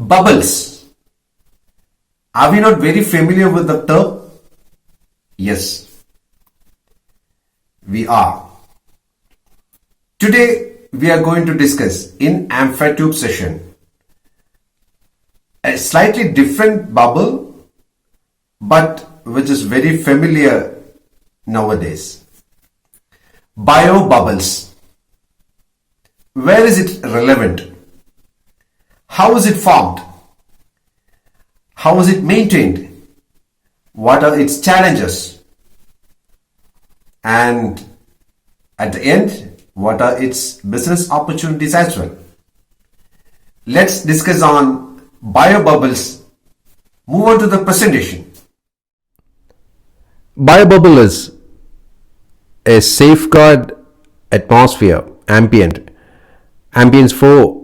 Bubbles. Are we not very familiar with the term? Yes, we are. Today we are going to discuss in AmphiTube session a slightly different bubble but which is very familiar nowadays. Biobubbles. Where is it relevant? How is it formed? How is it maintained? What are its challenges? And at the end, what are its business opportunities as well? Let's discuss on biobubbles. Move on to the presentation. Biobubble is a safeguard atmosphere, ambience for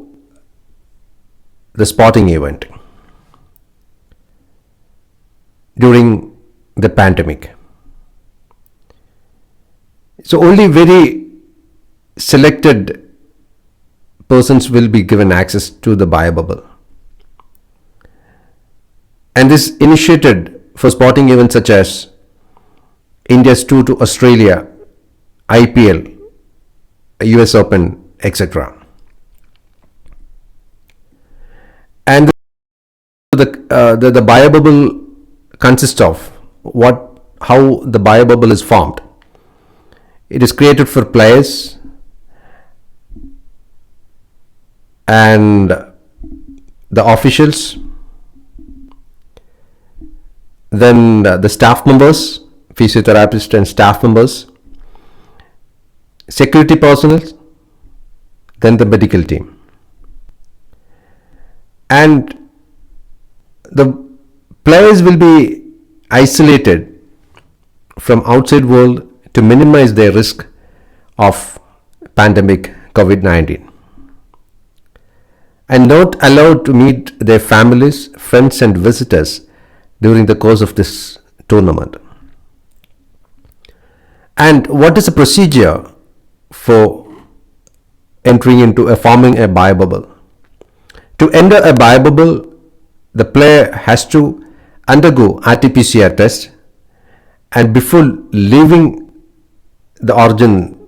the sporting event during the pandemic. So only very selected persons will be given access to the biobubble. And this initiated for sporting events such as India's tour to Australia, IPL, US Open, etc. And the biobubble consists of how the biobubble is formed. It is created for players and the officials, then the staff members, physiotherapists and staff members, security personnel, then the medical team. And the players will be isolated from outside world to minimize their risk of pandemic COVID-19 and not allowed to meet their families, friends and visitors during the course of this tournament. And what is the procedure for entering into forming a biobubble? To enter a biobubble, the player has to undergo RT-PCR test, and before leaving the origin,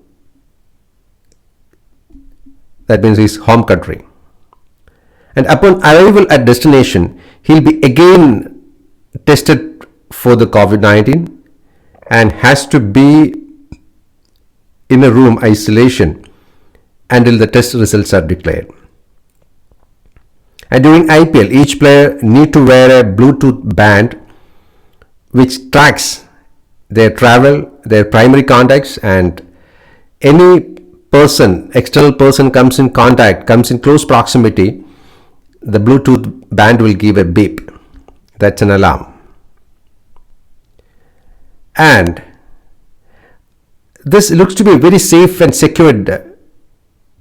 that means his home country, and upon arrival at destination, he'll be again tested for the COVID-19 and has to be in a room isolation until the test results are declared. And during IPL, each player need to wear a Bluetooth band which tracks their travel, their primary contacts, and any person, external person comes in close proximity, the Bluetooth band will give a beep. That's an alarm. And this looks to be a very safe and secured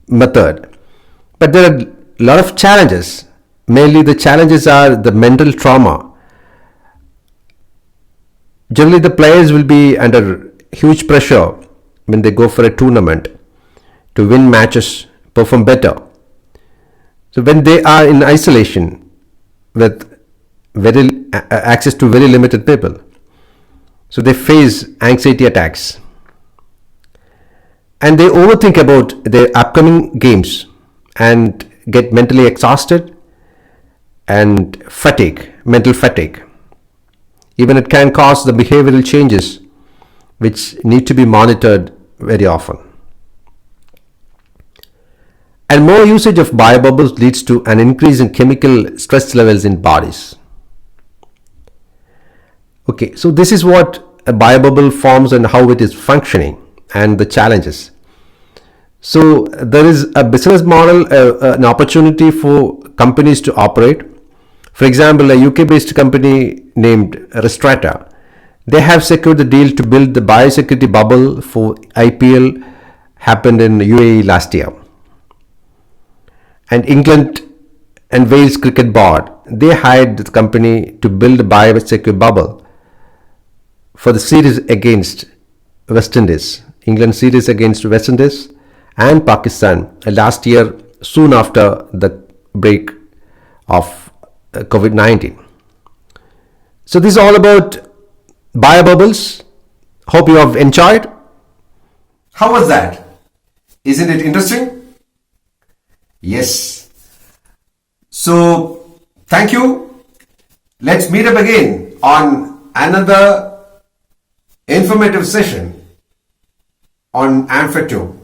method. But there are a lot of challenges. Mainly the challenges are the mental trauma. Generally the players will be under huge pressure when they go for a tournament to win matches, perform better. So when they are in isolation with access to very limited people, so they face anxiety attacks and they overthink about their upcoming games and get mentally exhausted and mental fatigue. Even it can cause the behavioral changes which need to be monitored very often. And more usage of biobubbles leads to an increase in chemical stress levels in bodies. Okay, so this is what a biobubble forms and how it is functioning and the challenges. So there is a business model, an opportunity for companies to operate. For example, a UK-based company named Restrata, they have secured the deal to build the biosecurity bubble for IPL happened in UAE last year. And England and Wales Cricket Board, they hired the company to build a biosecurity bubble for the series against West Indies, England series against West Indies and Pakistan last year, soon after the break of COVID-19. So this is all about biobubbles. Hope you have enjoyed. How was that? Isn't it interesting? Yes. So, thank you. Let's meet up again on another informative session on AmFET2.